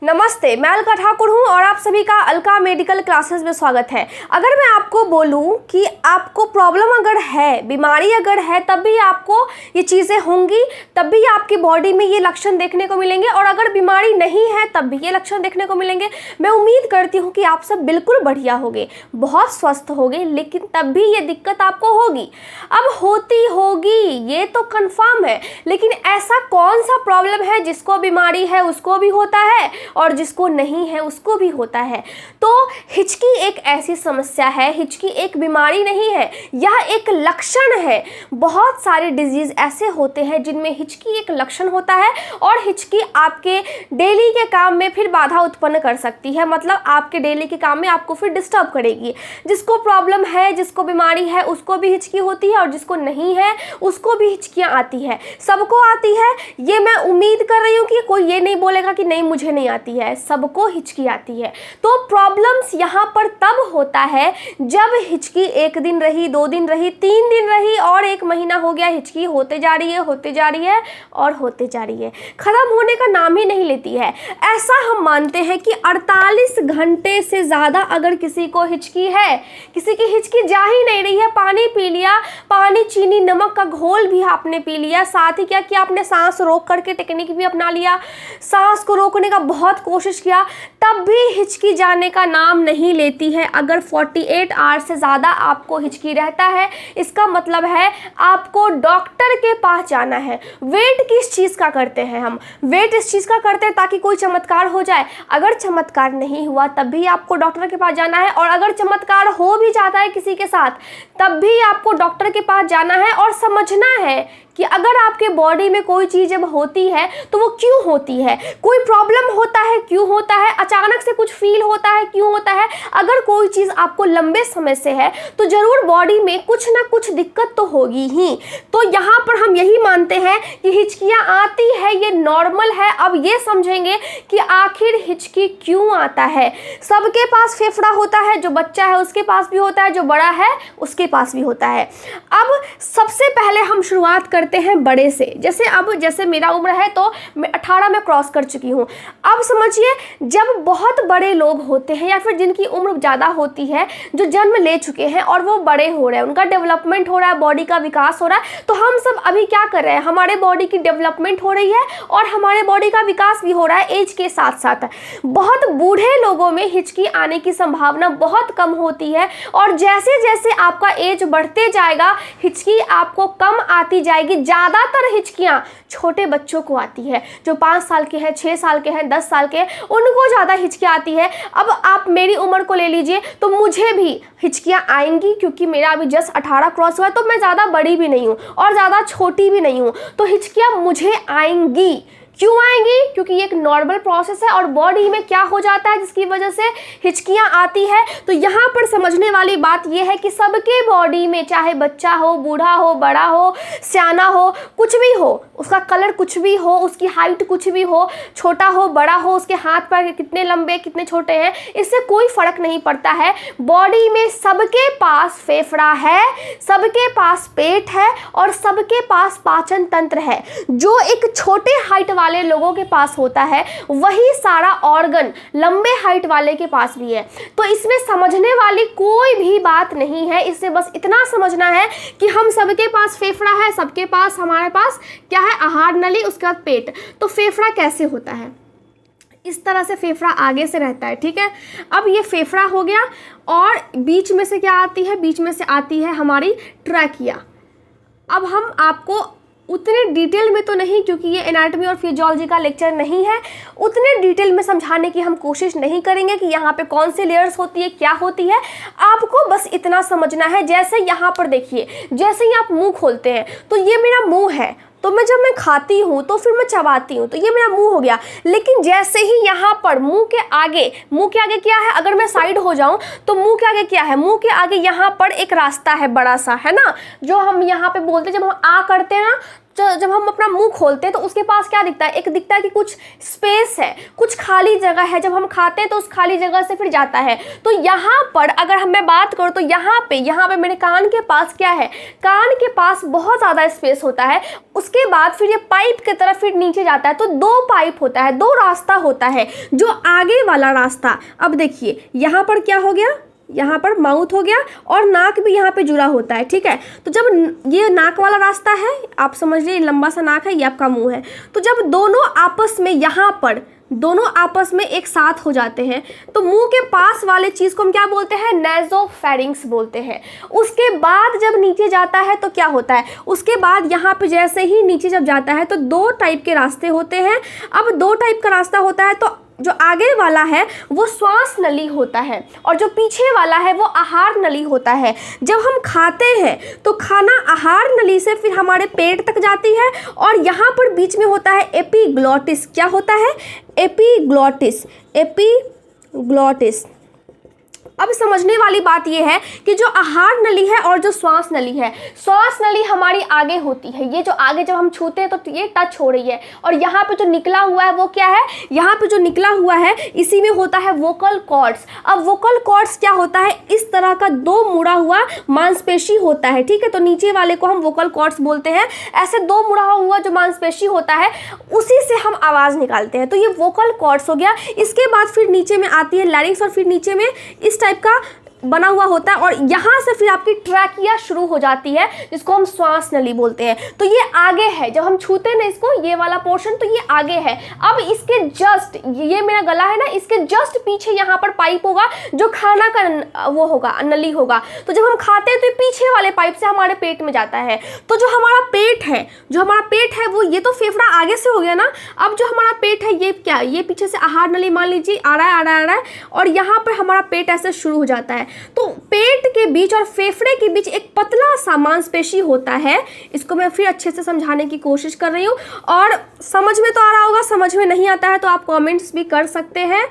नमस्ते, मैं अलका ठाकुर हूँ और आप सभी का अलका मेडिकल क्लासेस में स्वागत है। अगर मैं आपको बोलूँ कि आपको प्रॉब्लम अगर है, बीमारी अगर है, तब भी आपको ये चीज़ें होंगी, तब भी आपकी बॉडी में ये लक्षण देखने को मिलेंगे, और अगर बीमारी नहीं है तब भी ये लक्षण देखने को मिलेंगे। मैं उम्मीद करती हूँ कि आप सब बिल्कुल बढ़िया होंगे, बहुत स्वस्थ होंगे, लेकिन तब भी ये दिक्कत आपको होगी। अब होती होगी ये तो कन्फर्म है, लेकिन ऐसा कौन सा प्रॉब्लम है जिसको बीमारी है उसको भी होता है और जिसको नहीं है उसको भी होता है? तो हिचकी एक ऐसी समस्या है, हिचकी एक बीमारी नहीं है, यह एक लक्षण है। बहुत सारे डिजीज ऐसे होते हैं जिनमें हिचकी एक लक्षण होता है, और हिचकी आपके डेली के काम में फिर बाधा उत्पन्न कर सकती है। मतलब आपके डेली के काम में आपको फिर डिस्टर्ब करेगी। जिसको प्रॉब्लम है, जिसको बीमारी है, उसको भी हिचकी होती है, और जिसको नहीं है उसको भी हिचकियाँ आती है। सबको आती है, ये मैं उम्मीद कर रही हूँ कि कोई ये नहीं बोलेगा कि नहीं मुझे नहीं आती है, सबको हिचकी आती है। तो प्रॉब्लम्स यहाँ पर तब होता है जब हिचकी 1 दिन रही, 2 दिन रही, 3 दिन रही और 1 महीना हो गया, हिचकी होते जा रही है, होते जा रही है और होते जा रही है, खत्म होने का नाम ही नहीं लेती है। ऐसा हम मानते हैं कि 48 घंटे से ज़्यादा अगर किसी को हिचकी है, किसी की हिचकी जा ही नहीं रही है, पानी पी लिया, पानी चीनी नमक का घोल भी आपने पी लिया, साथ ही क्या किया आपने सांस रोक करके टेक्निक भी अपना लिया, सांस को रोकने का बहुत कोशिश किया, तब भी हिचकी जाने का नाम नहीं लेती है। अगर 48 आवर्स से ज़्यादा आपको हिचकी रहता है, इसका मतलब है आपको डॉक्टर के पास जाना है। वेट किस चीज़ का करते हैं हम? वेट इस चीज़ का करते हैं ताकि कोई चमत्कार हो जाए। अगर चमत्कार नहीं हुआ तब भी आपको डॉक्टर के पास जाना है, और अगर चमत्कार हो भी जाता है किसी के साथ तब भी आपको डॉक्टर के पास जाना है और समझना है कि अगर आपके बॉडी में कोई चीज़ जब होती है तो वो क्यों होती है। कोई प्रॉब्लम होता है, क्यों होता है, अचानक से कुछ फील होता है, क्यों होता है। अगर कोई चीज़ आपको लंबे समय से है तो ज़रूर बॉडी में कुछ ना कुछ दिक्कत तो होगी ही। तो यहाँ पर हम यही मानते हैं कि हिचकियाँ आती है, ये नॉर्मल है। अब ये समझेंगे कि आखिर हिचकी क्यों आता है। सबके पास फेफड़ा होता है, जो बच्चा है उसके पास भी होता है, जो बड़ा है उसके पास भी होता है। अब सबसे पहले हम शुरुआत करते हैं बड़े से। जैसे मेरा उम्र है तो मैं 18 में क्रॉस कर चुकी हूँ। अब समझिए, जब बहुत बड़े लोग होते हैं या फिर जिनकी उम्र ज़्यादा होती है, जो जन्म ले चुके हैं और वो बड़े हो रहे हैं, उनका डेवलपमेंट हो रहा है, बॉडी का विकास हो रहा है, तो हम सब अभी क्या कर रहे हैं, हमारे बॉडी की डेवलपमेंट हो रही है और हमारे बॉडी का विकास भी हो रहा है एज के साथ साथ। बहुत बूढ़े लोगों में हिचकी आने की संभावना बहुत कम होती है, और जैसे जैसे आपका एज बढ़ते जाएगा हिचकी आपको कम आती जाएगी। ज़्यादातर हिचकियाँ छोटे बच्चों को आती है, जो 5 साल के हैं, 6 साल के हैं, 10 साल के हैं, उनको ज़्यादा हिचकियाँ आती है। अब आप मेरी उम्र को ले लीजिए तो मुझे भी हिचकियाँ आएंगी, क्योंकि मेरा अभी जस्ट 18 क्रॉस हुआ है, तो मैं ज़्यादा बड़ी भी नहीं हूँ और ज़्यादा छोटी भी नहीं हूँ, तो हिचकियाँ मुझे आएंगी। क्यों आएंगी? क्योंकि ये एक नॉर्मल प्रोसेस है, और बॉडी में क्या हो जाता है जिसकी वजह से हिचकियाँ आती है। तो यहाँ पर समझने वाली बात यह है कि सबके बॉडी में, चाहे बच्चा हो, बूढ़ा हो, बड़ा हो, सियाना हो, कुछ भी हो, उसका कलर कुछ भी हो, उसकी हाइट कुछ भी हो, छोटा हो, बड़ा हो, उसके हाथ पैर कितने लंबे कितने छोटे हैं, इससे कोई फर्क नहीं पड़ता है। बॉडी में सबके पास फेफड़ा है, सबके पास पेट है और सबके पास पाचन तंत्र है। जो एक छोटे हाइट वाले लोगों के पास होता है वही सारा ऑर्गन लंबे हाइट वाले के पास भी है। तो इसमें समझने वाली कोई भी बात नहीं है। इससे बस इतना समझना है कि हम सबके पास फेफड़ा है, सबके पास, हमारे पास क्या है, आहार नली, उसके बाद पेट। तो फेफड़ा कैसे होता है? इस तरह से फेफड़ा आगे से रहता है, ठीक है। अब ये फेफड़ा हो गया, और बीच में से क्या आती है? बीच में से आती है हमारी ट्रैकिया। अब हम आपको उतने डिटेल में तो नहीं, क्योंकि ये एनाटॉमी और फिजियोलॉजी का लेक्चर नहीं है, उतने डिटेल में समझाने की हम कोशिश नहीं करेंगे कि यहाँ पे कौन सी लेयर्स होती है, क्या होती है। आपको बस इतना समझना है, जैसे यहाँ पर देखिए, जैसे ही आप मुंह खोलते हैं तो ये मेरा मुंह है, तो जब मैं खाती हूँ तो फिर मैं चबाती हूँ, तो ये मेरा मुंह हो गया। लेकिन जैसे ही यहाँ पर मुंह के आगे क्या है, अगर मैं साइड हो जाऊँ तो मुंह के आगे क्या है, मुंह के आगे यहाँ पर एक रास्ता है बड़ा सा, है ना, जो हम यहाँ पे बोलते हैं, जब हम आ करते हैं ना जब हम अपना मुंह खोलते हैं तो उसके पास क्या दिखता है, एक दिखता है कि कुछ स्पेस है, कुछ खाली जगह है। जब हम खाते हैं तो उस खाली जगह से फिर जाता है। तो यहाँ पर अगर मैं बात करूँ तो यहाँ पे मेरे कान के पास क्या है, कान के पास बहुत ज़्यादा स्पेस होता है। उसके बाद फिर ये पाइप की तरफ फिर नीचे जाता है। तो दो पाइप होता है, दो रास्ता होता है। जो आगे वाला रास्ता, अब देखिए यहाँ पर क्या हो गया, यहाँ पर माउथ हो गया और नाक भी यहाँ पे जुड़ा होता है, ठीक है। तो जब ये नाक वाला रास्ता है, आप समझ लीजिए लंबा सा नाक है, ये आपका मुंह है। तो जब दोनों आपस में यहाँ पर दोनों आपस में एक साथ हो जाते हैं तो मुंह के पास वाले चीज को हम क्या बोलते हैं, नेज़ोफेरिंक्स बोलते हैं। उसके बाद जब नीचे जाता है तो क्या होता है, उसके बाद यहाँ पे जैसे ही नीचे जब जाता है तो दो टाइप के रास्ते होते हैं। अब दो टाइप का रास्ता होता है तो जो आगे वाला है वो श्वास नली होता है और जो पीछे वाला है वो आहार नली होता है। जब हम खाते हैं तो खाना आहार नली से फिर हमारे पेट तक जाती है और यहाँ पर बीच में होता है एपिग्लॉटिस। क्या होता है, एपिग्लॉटिस, एपिग्लॉटिस। अब समझने वाली बात यह है कि जो आहार नली है और जो श्वास नली है, श्वास नली हमारी आगे होती है। ये जो आगे जब हम छूते हैं तो ये टच हो रही है और यहाँ पे जो निकला हुआ है वो क्या है, यहाँ पे जो निकला हुआ है इसी में होता है वोकल कॉर्ड्स। अब वोकल कॉर्ड्स क्या होता है, इस तरह का दो मुड़ा हुआ मांसपेशी होता है, ठीक है। तो नीचे वाले को हम वोकल कॉर्ड्स बोलते हैं। ऐसे दो मुड़ा हुआ जो मांसपेशी होता है उसी से हम आवाज़ निकालते हैं। तो ये वोकल कॉर्ड्स हो गया। इसके बाद फिर नीचे में आती है लैरिंक्स और फिर नीचे में इस टाइप का बना हुआ होता है और यहाँ से फिर आपकी ट्रैकिया शुरू हो जाती है जिसको हम श्वास नली बोलते हैं। तो ये आगे है, जब हम छूते हैं ना इसको, ये वाला पोर्शन, तो ये आगे है। अब इसके जस्ट, ये मेरा गला है ना, इसके जस्ट पीछे यहाँ पर पाइप होगा जो खाना का वो होगा, नली होगा। तो जब हम खाते हैं तो ये पीछे वाले पाइप से हमारे पेट में जाता है। तो जो हमारा पेट है वो, ये तो फेफड़ा आगे से हो गया ना। अब जो हमारा पेट है ये क्या, ये पीछे से आहार नली मान लीजिए आ रहा है और यहाँ पर हमारा पेट ऐसे शुरू हो जाता है। तो पेट के बीच और फेफड़े के बीच एक पतला सा मांसपेशी होता है। इसको मैं फिर अच्छे से समझाने की कोशिश कर रही हूँ और समझ में तो आ रहा होगा, समझ में नहीं आता है तो आप कमेंट्स भी कर सकते हैं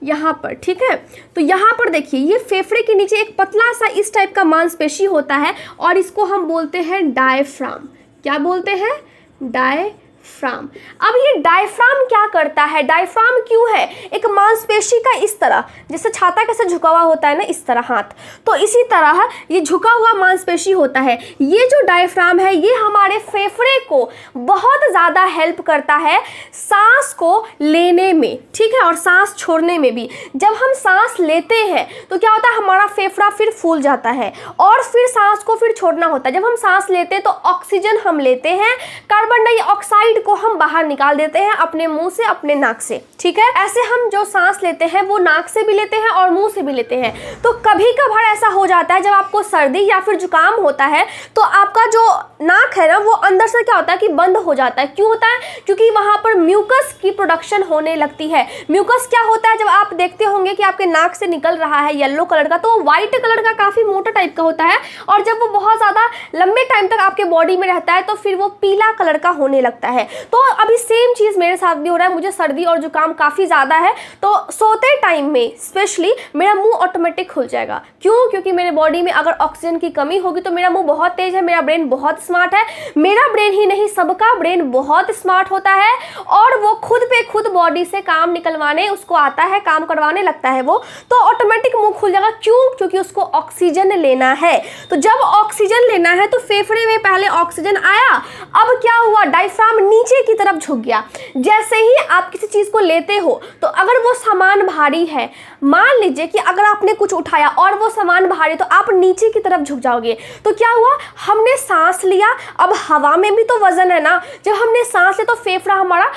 यहाँ पर, ठीक है। तो यहाँ पर देखिए, ये फेफड़े के नीचे एक पतला सा इस टाइप का मांसपेशी होता है और इसको हम बोलते हैं डायफ्राम। क्या बोलते हैं, डायफ्राम। अब ये डायफ्राम क्या करता है, डायफ्राम क्यों है, एक मांसपेशी का इस तरह, जैसे छाता कैसे झुका हुआ होता है ना, इस तरह हाथ, तो इसी तरह ये झुका हुआ मांसपेशी होता है। ये जो डायफ्राम है ये हमारे फेफड़े को बहुत ज़्यादा हेल्प करता है सांस को लेने में, ठीक है, और सांस छोड़ने में भी। जब हम सांस लेते हैं तो क्या होता है, हमारा फेफड़ा फिर फूल जाता है और फिर सांस को फिर छोड़ना होता है। जब हम सांस लेते हैं तो ऑक्सीजन हम लेते हैं, कार्बन डाइऑक्साइड को हम बाहर निकाल देते हैं अपने मुंह से, अपने नाक से, ठीक है। ऐसे हम जो सांस लेते हैं वो नाक से भी लेते हैं और मुंह से भी लेते हैं। तो कभी कभार ऐसा हो जाता है जब आपको सर्दी या फिर जुकाम होता है तो आपका जो नाक है ना वो अंदर से क्या होता है कि बंद हो जाता है। क्यों होता है, क्योंकि वहां पर म्यूकस की प्रोडक्शन होने लगती है। म्यूकस क्या होता है, जब आप देखते होंगे कि आपके नाक से निकल रहा है येलो कलर का, तो वो व्हाइट कलर का काफी मोटा टाइप का होता है और जब वो बहुत ज्यादा लंबे टाइम तक आपके बॉडी में रहता है तो फिर वो पीला कलर का होने लगता है। तो अभी सेम चीज मेरे साथ भी हो रहा है, मुझे सर्दी और जुकाम काफी ज्यादा है तो सोते टाइम में स्पेशली मेरा मुंह ऑटोमेटिक खुल जाएगा। क्यों, क्योंकि मेरे बॉडी में अगर ऑक्सीजन की कमी होगी तो मेरा मुंह बहुत तेज है, मेरा ब्रेन बहुत स्मार्ट है। मेरा ब्रेन ही नहीं, सबका ब्रेन बहुत स्मार्ट होता है और वो खुद पे खुद बॉडी से काम निकलवाने उसको आता है, काम करवाने लगता है वो, तो ऑटोमेटिक मुंह खुल जाएगा। क्यों, क्योंकि उसको ऑक्सीजन लेना है। तो जब ऑक्सीजन लेना है तो फेफड़े में पहले ऑक्सीजन आया, अब क्या हुआ, डायफ्राम नीचे की तरफ झुक गया। जैसे ही आप किसी चीज को लेते हो तो अगर वो सामान भारी है, मान लीजिए कि अगर आपने कुछ उठाया और वो सामान भारी तो आप नीचे की तरफ झुक जाओगे। तो क्या हुआ, हमने सांस लिया, अब हवा में भी तो वजन है ना, जब हमने सांस लिया तो फेफड़ा हमारा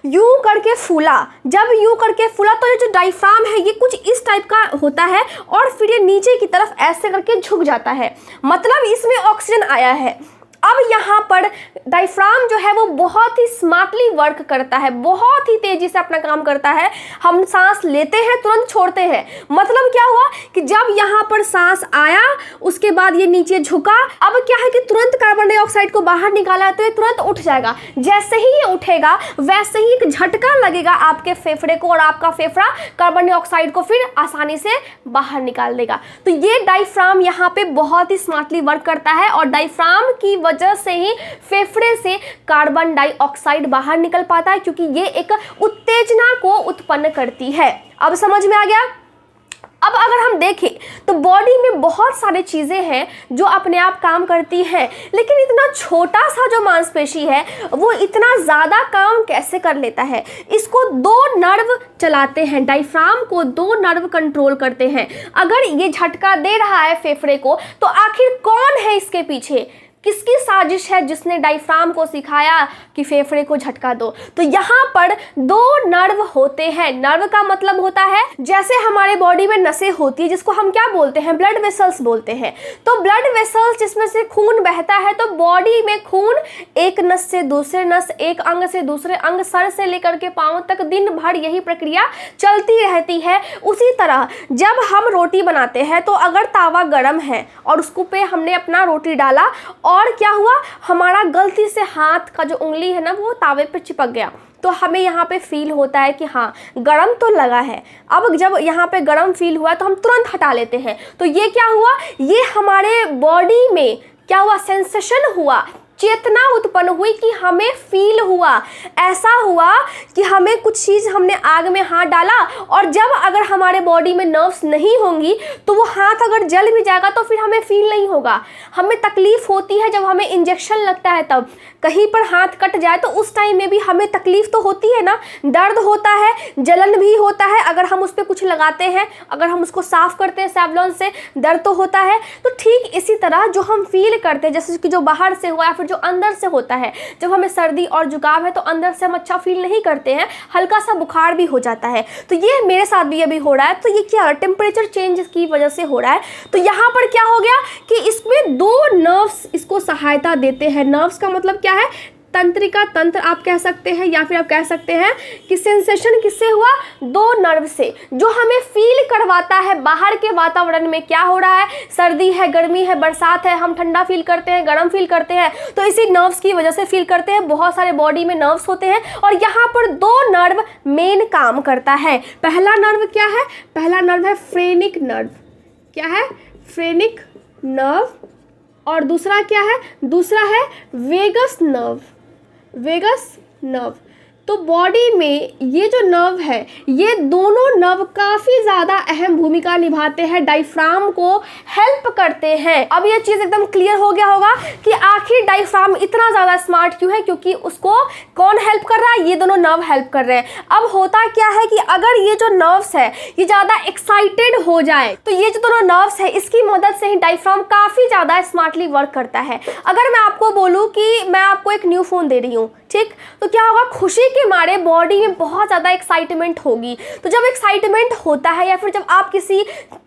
यूं करके फूला। जब यूं करके फूला तो ये जो डायफ्राम है ये कुछ इस टाइप का होता है और फिर ये नीचे की तरफ ऐसे करके झुक जाता है, मतलब इसमें ऑक्सीजन आया है। अब यहाँ पर डायफ्राम जो है वो बहुत ही स्मार्टली वर्क करता है, बहुत ही तेजी से अपना काम करता है। हम सांस लेते हैं तुरंत छोड़ते हैं, मतलब क्या हुआ कि जब यहाँ पर सांस आया उसके बाद ये नीचे झुका, अब क्या है कि तुरंत कार्बन डाइऑक्साइड को बाहर निकाला तो ये तुरंत उठ जाएगा। जैसे ही ये उठेगा वैसे ही एक झटका लगेगा आपके फेफड़े को और आपका फेफड़ा कार्बन डाइऑक्साइड को फिर आसानी से बाहर निकाल देगा। तो ये डायफ्राम यहाँ पे बहुत ही स्मार्टली वर्क करता है और डायफ्राम की वजह से ही फेफड़े से कार्बन डाइऑक्साइड बाहर निकल पाता है, क्योंकि ये एक उत्तेजना को उत्पन्न करती है। अब समझ में आ गया। अब अगर हम देखें तो बॉडी में बहुत सारी चीज़ें हैं जो अपने आप काम करती हैं, लेकिन इतना छोटा सा जो मांसपेशी है वो इतना ज़्यादा काम कैसे कर लेता है। इसको दो नर्व चलाते हैं, डायफ्राम को दो नर्व कंट्रोल करते हैं। अगर ये झटका दे रहा है फेफड़े को, तो आखिर कौन है इसके पीछे, किसकी साजिश है जिसने डायफ्राम को सिखाया कि फेफड़े को झटका दो। तो यहाँ पर दो नर्व होते हैं। नर्व का मतलब होता है जैसे हमारे बॉडी में नसें होती है जिसको हम क्या बोलते हैं, ब्लड वेसल्स बोलते हैं। तो ब्लड वेसल्स जिसमें से खून बहता है, तो बॉडी में खून एक नस से दूसरे नस, एक अंग से दूसरे अंग, सर से लेकर के पांव तक दिन भर यही प्रक्रिया चलती रहती है। उसी तरह जब हम रोटी बनाते हैं तो अगर तावा गर्म है और उसको पे हमने अपना रोटी डाला और क्या हुआ, हमारा गलती से हाथ का जो उंगली है ना वो तावे पे चिपक गया, तो हमें यहाँ पे फील होता है कि हाँ गरम तो लगा है। अब जब यहाँ पे गरम फील हुआ तो हम तुरंत हटा लेते हैं। तो ये क्या हुआ, ये हमारे बॉडी में क्या हुआ, सेंसेशन हुआ, चेतना उत्पन्न हुई कि हमें फील हुआ। ऐसा हुआ कि हमें कुछ चीज़, हमने आग में हाथ डाला और जब अगर हमारे बॉडी में नर्व्स नहीं होंगी तो वो हाथ अगर जल भी जाएगा तो फिर हमें फील नहीं होगा। हमें तकलीफ़ होती है जब हमें इंजेक्शन लगता है, तब कहीं पर हाथ कट जाए तो उस टाइम में भी हमें तकलीफ़ तो होती है ना, दर्द होता है, जलन भी होता है। अगर हम उस पर कुछ लगाते हैं, अगर हम उसको साफ़ करते हैं सैवलॉन से, दर्द तो होता है। तो ठीक इसी तरह जो हम फील करते हैं, जैसे कि जो बाहर से हुआ या फिर जो अंदर से होता है, जब हमें सर्दी और जुकाम है तो अंदर से हम अच्छा फील नहीं करते हैं, हल्का सा बुखार भी हो जाता है। तो ये मेरे साथ भी अभी हो रहा है। तो ये क्या है, टेम्परेचर चेंज की वजह से हो रहा है। तो यहाँ पर क्या हो गया कि इसमें दो नर्व्स इसको सहायता देते हैं। नर्व्स का मतलब क्या है, तंत्रिका तंत्र आप कह सकते हैं, या फिर आप कह सकते हैं कि सेंसेशन किससे हुआ, दो नर्व से, जो हमें फील करवाता है बाहर के वातावरण में क्या हो रहा है, सर्दी है, गर्मी है, बरसात है, हम ठंडा फील करते हैं, गर्म फील करते हैं, तो इसी नर्व्स की वजह से फील करते हैं। बहुत सारे बॉडी में नर्व्स होते हैं और यहाँ पर दो नर्व मेन काम करता है। पहला नर्व क्या है, पहला नर्व है फ्रेनिक नर्व। क्या है, फ्रेनिक नर्व। और दूसरा क्या है, दूसरा है वेगस नर्व। Vagus nerve. तो बॉडी में ये जो नर्व है, ये दोनों नर्व काफ़ी ज़्यादा अहम भूमिका निभाते हैं, डायफ्राम को हेल्प करते हैं। अब ये चीज़ एकदम क्लियर हो गया होगा कि आखिर डायफ्राम इतना ज़्यादा स्मार्ट क्यों है, क्योंकि उसको कौन हेल्प कर रहा है, ये दोनों नर्व हेल्प कर रहे हैं। अब होता क्या है कि अगर ये जो नर्व्स है ये ज़्यादा एक्साइटेड हो जाए तो ये जो दोनों नर्व्स है इसकी मदद से ही डायफ्राम काफ़ी ज़्यादा स्मार्टली वर्क करता है। अगर मैं आपको बोलूँ कि मैं आपको एक न्यू फ़ोन दे रही हूँ, ठीक, तो क्या होगा, खुशी के मारे बॉडी में बहुत ज़्यादा एक्साइटमेंट होगी। तो जब एक्साइटमेंट होता है या फिर जब आप किसी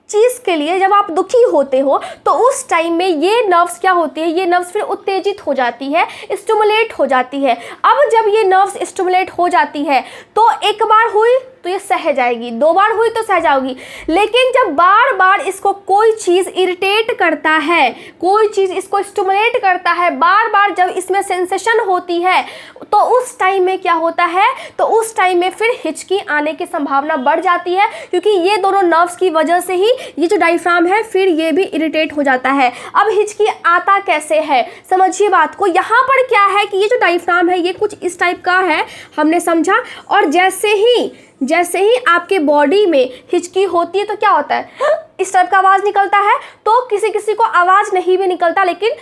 चीज़ के लिए जब आप दुखी होते हो तो उस टाइम में ये नर्व्स क्या होती है, ये नर्व्स फिर उत्तेजित हो जाती है, स्टिमुलेट हो जाती है। अब जब ये नर्व्स स्टिमुलेट हो जाती है तो एक बार हुई तो ये सह जाएगी, दो बार हुई तो सह जाओगी, लेकिन जब बार बार इसको कोई चीज़ इरिटेट करता है, कोई चीज़ इसको स्टिमुलेट करता है, बार बार जब इसमें सेंसेशन होती है तो उस टाइम में क्या होता है, तो उस टाइम में फिर हिचकी आने की संभावना बढ़ जाती है, क्योंकि ये दोनों नर्व्स की वजह से ही ये जो डायफ्राम है फिर ये भी इरिटेट हो जाता है। अब हिचकी आता कैसे है, समझिए बात को। यहाँ पर क्या है कि ये जो डायफ्राम है ये कुछ इस टाइप का है, हमने समझा। और जैसे ही आपके बॉडी में हिचकी होती है तो क्या होता है, इस टाइप का आवाज़ निकलता है। तो किसी किसी को आवाज़ नहीं भी निकलता, लेकिन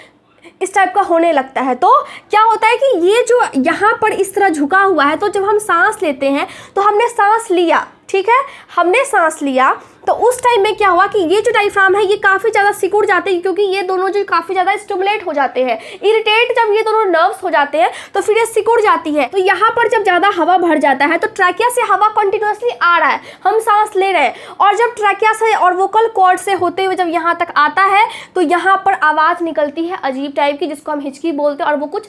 इस टाइप का होने लगता है। तो क्या होता है कि ये जो यहाँ पर इस तरह झुका हुआ है, तो जब हम सांस लेते हैं तो हमने सांस लिया, ठीक है, हमने सांस लिया, तो उस टाइम में क्या हुआ कि ये जो डायफ्राम है ये काफ़ी ज़्यादा सिकुड़ जाते हैं, क्योंकि ये दोनों जो काफ़ी ज़्यादा स्टिमुलेट हो जाते हैं, इरिटेट जब ये दोनों नर्व्स हो जाते हैं तो फिर ये सिकुड़ जाती है। तो यहाँ पर जब ज़्यादा हवा भर जाता है तो ट्रैकिया से हवा कंटिन्यूसली आ रहा है, हम सांस ले रहे हैं, और जब ट्रैकिया से और वोकल कॉर्ड से होते हुए जब यहाँ तक आता है तो यहाँ पर आवाज़ निकलती है अजीब टाइप की, जिसको हम हिचकी बोलते हैं, और वो कुछ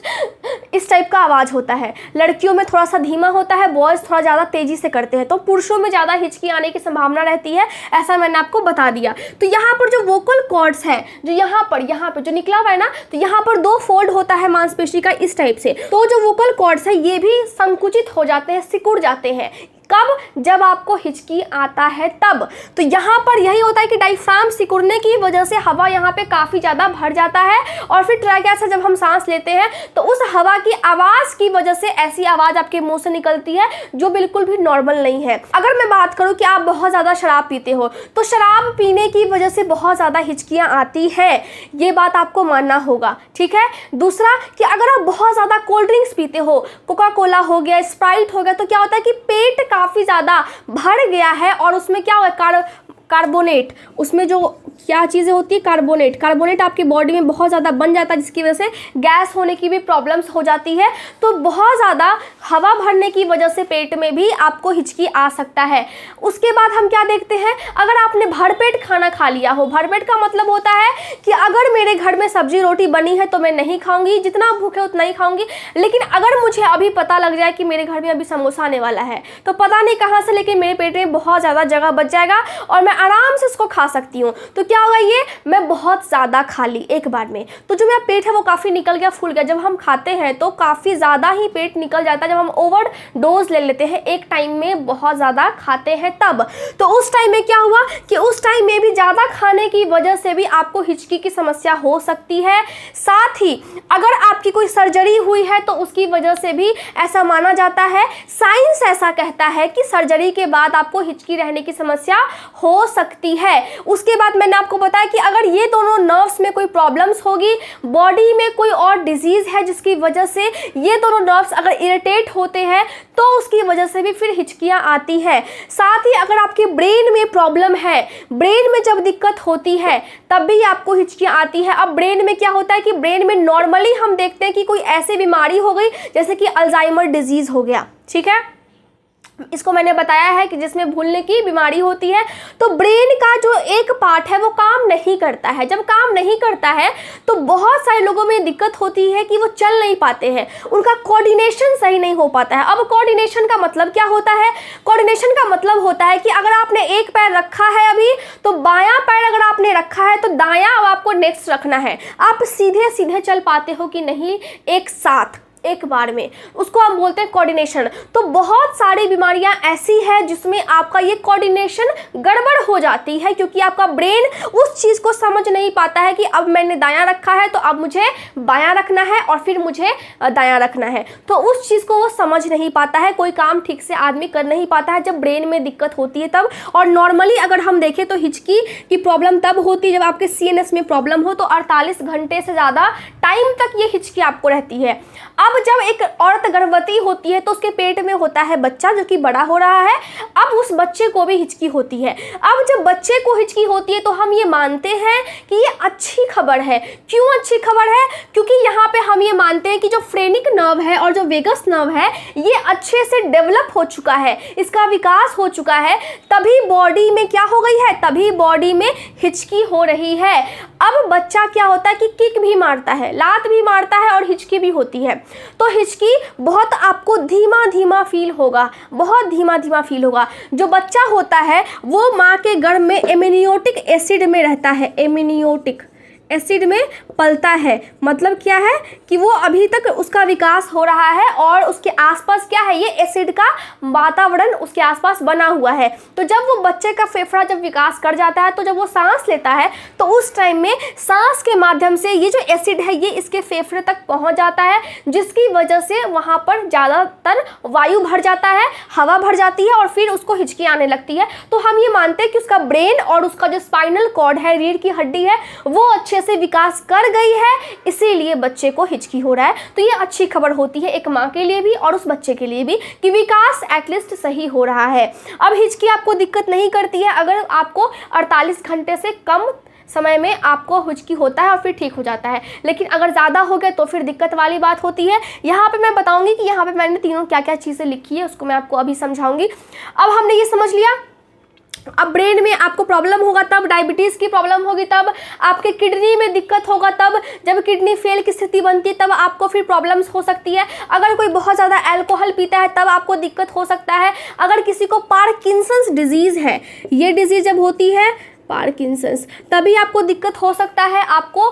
इस टाइप का आवाज़ होता है। लड़कियों में थोड़ा सा धीमा होता है, बॉयज़ थोड़ा ज़्यादा तेज़ी से करते हैं। तो पुरुषों में ज़्यादा हिचकी आने की संभावना रहती है, ऐसा मैंने आपको बता दिया। तो यहाँ पर जो वोकल कॉर्ड्स है, जो यहाँ पर जो निकला हुआ है ना, तो यहाँ पर दो फोल्ड होता है मांसपेशी का इस टाइप से। तो जो वोकल कॉर्ड्स है ये भी संकुचित हो जाते हैं, सिकुड़ जाते हैं, कब? जब आपको हिचकी आता है तब। तो यहाँ पर यही होता है कि डायफ्राम सिकुड़ने की वजह से हवा यहाँ पे काफ़ी ज़्यादा भर जाता है और फिर ट्रैकिया से जब हम सांस लेते हैं तो उस हवा की आवाज़ की वजह से ऐसी आवाज़ आपके मुंह से निकलती है जो बिल्कुल भी नॉर्मल नहीं है। अगर मैं बात करूँ कि आप बहुत ज़्यादा शराब पीते हो तो शराब पीने की वजह से बहुत ज़्यादा हिचकियाँ आती हैं, ये बात आपको मानना होगा, ठीक है। दूसरा कि अगर आप बहुत ज़्यादा कोल्ड ड्रिंक्स पीते हो, कोका कोला हो गया, स्प्राइट हो गया, तो क्या होता है कि पेट काफ़ी ज़्यादा भर गया है और उसमें क्या होगा, कार्बोनेट, उसमें जो क्या चीज़ें होती है, कार्बोनेट आपकी बॉडी में बहुत ज़्यादा बन जाता है जिसकी वजह से गैस होने की भी प्रॉब्लम्स हो जाती है। तो बहुत ज़्यादा हवा भरने की वजह से पेट में भी आपको हिचकी आ सकता है। उसके बाद हम क्या देखते हैं, अगर आपने भरपेट खाना खा लिया हो, भरपेट का मतलब होता है कि अगर मेरे घर में सब्जी रोटी बनी है तो मैं नहीं खाऊंगी, जितना भूख है उतना ही खाऊंगी, लेकिन अगर मुझे अभी पता लग जाए कि मेरे घर में अभी समोसा आने वाला है तो पता नहीं कहाँ से लेकिन मेरे पेट में बहुत ज़्यादा जगह बच जाएगा और मैं आराम से इसको खा सकती हूँ। तो क्या होगा, ये मैं बहुत ज़्यादा खा ली एक बार में, तो जो मेरा पेट है वो काफ़ी निकल गया, फूल गया। जब हम खाते हैं तो काफ़ी ज़्यादा ही पेट निकल जाता है, जब हम ओवर डोज ले लेते हैं एक टाइम में, बहुत ज़्यादा खाते हैं तब। तो उस टाइम में क्या हुआ कि उस टाइम में भी ज़्यादा खाने की वजह से भी आपको हिचकी की समस्या हो सकती है। साथ ही अगर आपकी कोई सर्जरी हुई है तो उसकी वजह से भी ऐसा माना जाता है, साइंस ऐसा कहता है कि सर्जरी के बाद आपको हिचकी रहने की समस्या हो सकती है। उसके बाद मैंने आपको बताया कि अगर ये दोनों नर्व्स में कोई प्रॉब्लम्स होगी, बॉडी में कोई और डिजीज़ है जिसकी वजह से ये दोनों नर्व्स अगर इरिटेट होते हैं तो उसकी वजह से भी फिर हिचकियाँ आती हैं। साथ ही अगर आपके ब्रेन में प्रॉब्लम है, ब्रेन में जब दिक्कत होती है तब भी आपको हिचकियाँ आती है। अब ब्रेन में क्या होता है कि ब्रेन में नॉर्मली हम देखते हैं कि कोई ऐसी बीमारी हो गई जैसे कि अल्जाइमर डिजीज़ हो गया, ठीक है, इसको मैंने बताया है कि जिसमें भूलने की बीमारी होती है। तो ब्रेन का जो एक पार्ट है वो काम नहीं करता है। जब काम नहीं करता है तो बहुत सारे लोगों में दिक्कत होती है कि वो चल नहीं पाते हैं, उनका कोऑर्डिनेशन सही नहीं हो पाता है। अब कोऑर्डिनेशन का मतलब क्या होता है, कोऑर्डिनेशन का मतलब होता है कि अगर आपने एक पैर रखा है अभी तो बायां पैर अगर आपने रखा है तो दायां अब आपको नेक्स्ट रखना है। आप सीधे सीधे चल पाते हो कि नहीं एक साथ एक बार में, उसको हम बोलते हैं कोऑर्डिनेशन। तो बहुत सारी बीमारियां ऐसी हैं जिसमें आपका ये कोऑर्डिनेशन गड़बड़ हो जाती है क्योंकि आपका ब्रेन उस चीज़ को समझ नहीं पाता है कि अब मैंने दायां रखा है तो अब मुझे बायां रखना है और फिर मुझे दायां रखना है। तो उस चीज़ को वो समझ नहीं पाता है, कोई काम ठीक से आदमी कर नहीं पाता है जब ब्रेन में दिक्कत होती है तब। और नॉर्मली अगर हम देखें तो हिचकी की प्रॉब्लम तब होती है जब आपके CNS में प्रॉब्लम हो, तो 48 घंटे से ज़्यादा टाइम तक ये हिचकी आपको रहती है। अब जब एक औरत गर्भवती होती है तो उसके पेट में होता है बच्चा जो कि बड़ा हो रहा है, अब उस बच्चे को भी हिचकी होती है। अब जब बच्चे को हिचकी होती है तो हम ये मानते हैं कि ये अच्छी खबर है। क्यों अच्छी खबर है? क्योंकि यहाँ पे हम ये मानते हैं कि जो फ्रेनिक नर्व है और जो वेगस नर्व है ये अच्छे से डेवलप हो चुका है, इसका विकास हो चुका है, तभी बॉडी में क्या हो गई है, तभी बॉडी में हिचकी हो रही है। अब बच्चा क्या होता है कि किक भी मारता है, लात भी मारता है और हिचकी भी होती है। तो हिचकी बहुत आपको धीमा धीमा फील होगा, बहुत धीमा धीमा फील होगा। जो बच्चा होता है वो माँ के गर्भ में एमनियोटिक एसिड में रहता है, एमनियोटिक एसिड में पलता है। मतलब क्या है कि वो अभी तक उसका विकास हो रहा है और उसके आसपास क्या है, ये एसिड का वातावरण उसके आसपास बना हुआ है। तो जब वो बच्चे का फेफड़ा जब विकास कर जाता है तो जब वो सांस लेता है तो उस टाइम में सांस के माध्यम से ये जो एसिड है ये इसके फेफड़े तक पहुंच जाता है, जिसकी वजह से वहाँ पर ज़्यादातर वायु भर जाता है, हवा भर जाती है और फिर उसको हिचकी आने लगती है। तो हम ये मानते हैं कि उसका ब्रेन और उसका जो स्पाइनल कॉर्ड है, रीढ़ की हड्डी है, वो अच्छे से विकास कर गई है, इसीलिए बच्चे को हिचकी हो रहा है। तो ये अच्छी खबर होती है एक माँ के लिए भी और उस बच्चे के लिए भी कि विकास एटलीस्ट सही हो रहा है। अब हिचकी आपको दिक्कत नहीं करती है अगर आपको 48 घंटे से कम समय में आपको हिचकी होता है और फिर ठीक हो जाता है, लेकिन अगर ज़्यादा हो गया तो फिर दिक्कत वाली बात होती है। यहाँ पे मैं बताऊंगी कि यहाँ पे मैंने तीनों क्या क्या चीज़ें लिखी है, उसको मैं आपको अभी समझाऊंगी। अब हमने ये समझ लिया, अब ब्रेन में आपको प्रॉब्लम होगा तब, डायबिटीज़ की प्रॉब्लम होगी तब, आपके किडनी में दिक्कत होगा तब, जब किडनी फेल की स्थिति बनती है तब आपको फिर प्रॉब्लम्स हो सकती है। अगर कोई बहुत ज़्यादा अल्कोहल पीता है तब आपको दिक्कत हो सकता है। अगर किसी को पार्किंसंस डिजीज़ है, ये डिजीज़ जब होती है पार्किंसंस, तभी आपको दिक्कत हो सकता है। आपको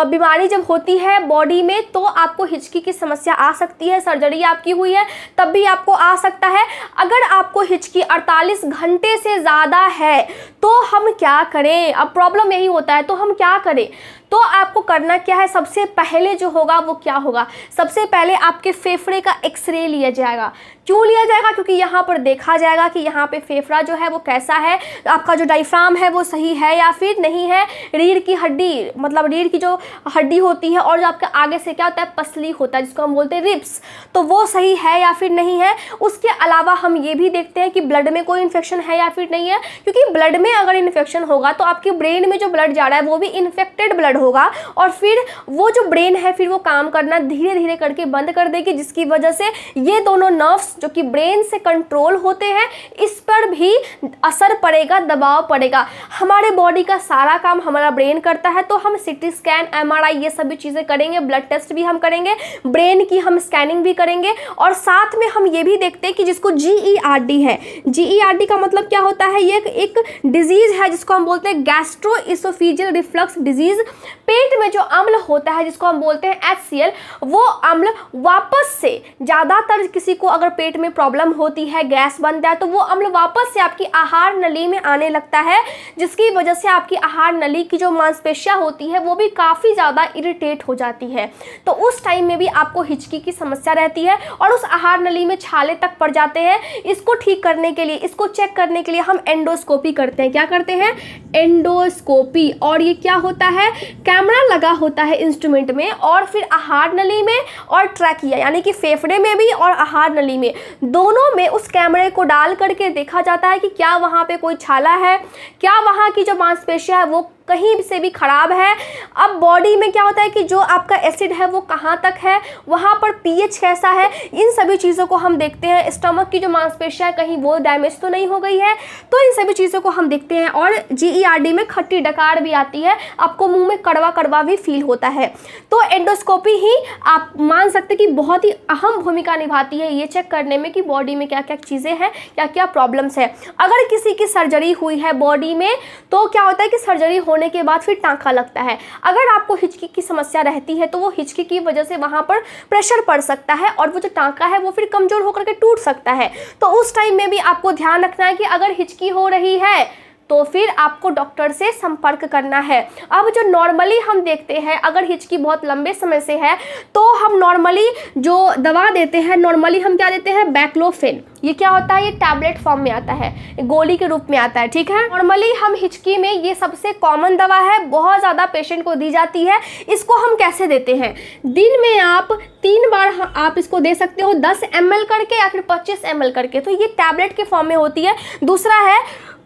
बीमारी जब होती है बॉडी में तो आपको हिचकी की समस्या आ सकती है। सर्जरी आपकी हुई है तब भी आपको आ सकता है। अगर आपको हिचकी 48 घंटे से ज़्यादा है तो हम क्या करें? अब प्रॉब्लम यही होता है, तो हम क्या करें? तो आपको करना क्या है? सबसे पहले जो होगा वो क्या होगा? सबसे पहले आपके फेफड़े का एक्सरे लिया जाएगा। क्यों लिया जाएगा? क्योंकि यहाँ पर देखा जाएगा कि यहाँ पे फेफड़ा जो है वो कैसा है, आपका जो डायफ्राम है वो सही है या फिर नहीं है। रीढ़ की हड्डी, मतलब रीढ़ की जो हड्डी होती है और जो आपके आगे से क्या होता है, पसली होता है जिसको हम बोलते हैं रिब्स, तो वो सही है या फिर नहीं है। उसके अलावा हम ये भी देखते हैं कि ब्लड में कोई इन्फेक्शन है या फिर नहीं है, क्योंकि ब्लड में अगर इन्फेक्शन होगा तो आपके ब्रेन में जो ब्लड जा रहा है वो भी इन्फेक्टेड ब्लड होगा और फिर वो जो ब्रेन है फिर वो काम करना धीरे धीरे करके बंद कर देगी, जिसकी वजह से ये दोनों नर्व्स जो कि ब्रेन से कंट्रोल होते हैं इस पर भी असर पड़ेगा, दबाव पड़ेगा। हमारे बॉडी का सारा काम हमारा ब्रेन करता है, तो हम सीटी स्कैन, एमआरआई ये सभी चीज़ें करेंगे, ब्लड टेस्ट भी हम करेंगे, ब्रेन की हम स्कैनिंग भी करेंगे और साथ में हम ये भी देखते हैं कि जिसको GERD है, GERD का मतलब क्या होता है? ये एक डिजीज़ है जिसको हम बोलते हैं गैस्ट्रोइसोफेजियल रिफ्लक्स डिजीज़। पेट में जो अम्ल होता है जिसको हम बोलते हैं HCl, वो अम्ल वापस से, ज़्यादातर किसी को अगर पेट में प्रॉब्लम होती है, गैस बनता है, तो वो अम्ल वापस से आपकी आहार नली में आने लगता है, जिसकी वजह से आपकी आहार नली की जो मांसपेशियां होती है वो भी काफ़ी ज़्यादा इरिटेट हो जाती है। तो उस टाइम में भी आपको हिचकी की समस्या रहती है और उस आहार नली में छाले तक पड़ जाते हैं। इसको ठीक करने के लिए, इसको चेक करने के लिए हम एंडोस्कोपी करते हैं। क्या करते हैं? एंडोस्कोपी। और ये क्या होता है? कैमरा लगा होता है इंस्ट्रूमेंट में और फिर आहार नली में और ट्रैकिया यानी कि फेफड़े में भी और आहार नली में, दोनों में उस कैमरे को डाल करके देखा जाता है कि क्या वहाँ पे कोई छाला है, क्या वहाँ की जो मांसपेशियां है वो कहीं से भी खराब है। अब बॉडी में क्या होता है कि जो आपका एसिड है वो कहाँ तक है, वहाँ पर पीएच कैसा है, इन सभी चीज़ों को हम देखते हैं। स्टमक की जो मांसपेशियां है कहीं वो डैमेज तो नहीं हो गई है, तो इन सभी चीज़ों को हम देखते हैं। और GERD में खट्टी डकार भी आती है, आपको मुंह में कड़वा कड़वा भी फील होता है। तो एंडोस्कोपी ही आप मान सकते हैं कि बहुत ही अहम भूमिका निभाती है ये चेक करने में कि बॉडी में क्या क्या चीज़ें हैं, क्या क्या प्रॉब्लम्स है। अगर किसी की सर्जरी हुई है बॉडी में तो क्या होता है कि सर्जरी होने के बाद फिर टांका लगता है। अगर आपको हिचकी की समस्या रहती है तो वो हिचकी की वजह से वहां पर प्रेशर पड़ सकता है और वो जो टांका है वो फिर कमजोर होकर के टूट सकता है। तो उस टाइम में भी आपको ध्यान रखना है कि अगर हिचकी हो रही है तो फिर आपको डॉक्टर से संपर्क करना है। अब जो नॉर्मली हम देखते हैं, अगर हिचकी बहुत लंबे समय से है तो हम नॉर्मली जो दवा देते हैं, नॉर्मली हम क्या देते हैं? बैक्लोफेन। ये क्या होता है? ये टैबलेट फॉर्म में आता है, गोली के रूप में आता है, ठीक है। नॉर्मली हम हिचकी में ये सबसे कॉमन दवा है, बहुत ज़्यादा पेशेंट को दी जाती है। इसको हम कैसे देते हैं? दिन में आप 3 बार आप इसको दे सकते हो, 10 ml करके या फिर 25 ml करके, तो ये टैबलेट के फॉर्म में होती है। दूसरा है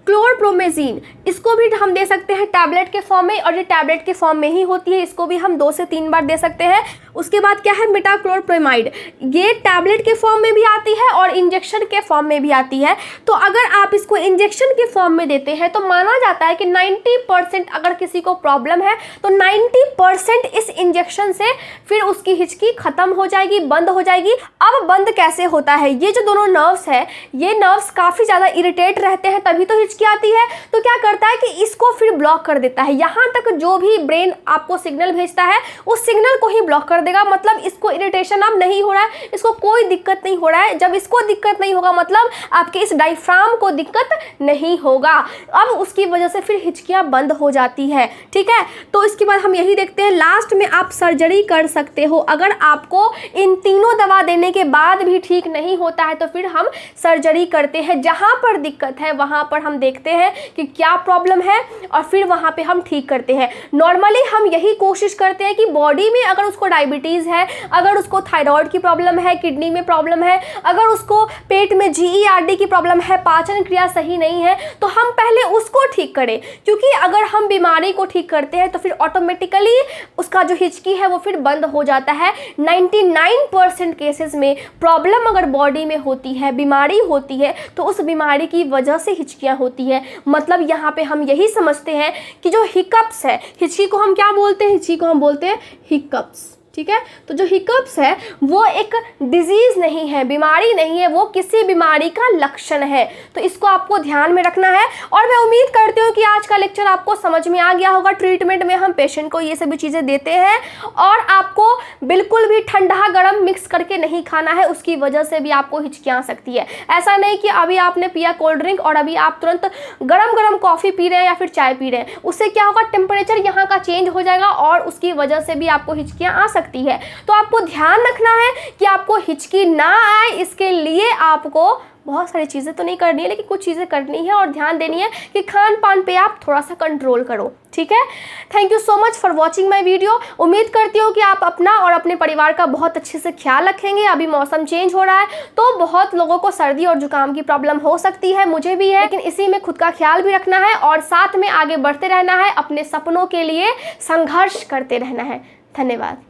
क्लोरप्रोमेजिन, इसको भी हम दे सकते हैं टैबलेट के फॉर्म में और ये टैबलेट के फॉर्म में ही होती है, इसको भी हम 2 से 3 बार दे सकते हैं। उसके बाद क्या है? मेटाक्लोप्रामाइड, ये टैबलेट के फॉर्म में भी आती है और इंजेक्शन के फॉर्म में भी आती है। तो अगर आप इसको इंजेक्शन के फॉर्म में देते हैं तो माना जाता है कि 90% अगर किसी को प्रॉब्लम है तो 90% इस इंजेक्शन से फिर उसकी हिचकी खत्म हो जाएगी, बंद हो जाएगी। अब बंद कैसे होता है? ये जो दोनों नर्व्स है, ये नर्व्स काफ़ी ज़्यादा इरिटेट रहते हैं, तभी तो हिचकी आती है। तो क्या करता है कि इसको फिर ब्लॉक कर देता है। यहाँ तक जो भी ब्रेन आपको सिग्नल भेजता है उस सिग्नल को ही ब्लॉक कर देगा, मतलब इसको इरिटेशन अब नहीं हो रहा है, इसको कोई दिक्कत नहीं हो रहा है। जब इसको दिक्कत नहीं होगा मतलब आपके इस डायफ्राम को दिक्कत नहीं होगा। अब उसकी वजह से फिर हिचकियाँ बंद हो जाती है, ठीक है। तो इसके बाद हम यही देखते हैं, लास्ट में आप सर्जरी कर सकते हो। अगर आपको इन तीनों दवा देने के बाद भी ठीक नहीं होता है तो फिर हम सर्जरी करते हैं। जहाँ पर दिक्कत है वहाँ पर हम देखते हैं कि क्या प्रॉब्लम है और फिर वहाँ पे हम ठीक करते हैं। नॉर्मली हम यही कोशिश करते हैं कि बॉडी में अगर उसको डायबिटीज़ है, अगर उसको थायराइड की प्रॉब्लम है, किडनी में प्रॉब्लम है, अगर उसको पेट में GERD की प्रॉब्लम है, पाचन क्रिया सही नहीं है, तो हम पहले उसको ठीक करें। क्योंकि अगर हम बीमारी को ठीक करते हैं तो फिर ऑटोमेटिकली उसका जो हिचकी है वो फिर बंद हो जाता है। 99% केसेस में प्रॉब्लम अगर बॉडी में होती है, बीमारी होती है, तो उस बीमारी की वजह से हिचकियाँ होती है। मतलब यहाँ पे हम यही समझते हैं कि जो हिकअप्स है, हिचकी को हम क्या बोलते हैं? हिचकी को हम बोलते हैं हिकअप्स, ठीक है। तो जो हिकअप्स है वो एक डिजीज़ नहीं है, बीमारी नहीं है, वो किसी बीमारी का लक्षण है। तो इसको आपको ध्यान में रखना है। और मैं उम्मीद करती हूँ कि आज का लेक्चर आपको समझ में आ गया होगा। ट्रीटमेंट में हम पेशेंट को ये सभी चीज़ें देते हैं और आपको बिल्कुल भी ठंडा गर्म मिक्स करके नहीं खाना है, उसकी वजह से भी आपको हिचकियाँ आ सकती है। ऐसा नहीं कि अभी आपने पिया कोल्ड ड्रिंक और अभी आप तुरंत गरम गरम कॉफ़ी पी रहे हैं या फिर चाय पी रहे हैं, उससे क्या होगा, टेम्परेचर यहाँ का चेंज हो जाएगा और उसकी वजह से भी आपको हिचकियाँ आ सकती है। तो आपको ध्यान रखना है कि आपको हिचकी ना आए, इसके लिए आपको बहुत सारी चीज़ें तो नहीं करनी है, लेकिन कुछ चीज़ें करनी है और ध्यान देनी है कि खान पान पे आप थोड़ा सा कंट्रोल करो, ठीक है। Thank you so much for watching my video. उम्मीद करती हूँ कि आप अपना और अपने परिवार का बहुत अच्छे से ख्याल रखेंगे। अभी मौसम चेंज हो रहा है तो बहुत लोगों को सर्दी और जुकाम की प्रॉब्लम हो सकती है, मुझे भी है, लेकिन इसी में खुद का ख्याल भी रखना है और साथ में आगे बढ़ते रहना है, अपने सपनों के लिए संघर्ष करते रहना है। धन्यवाद।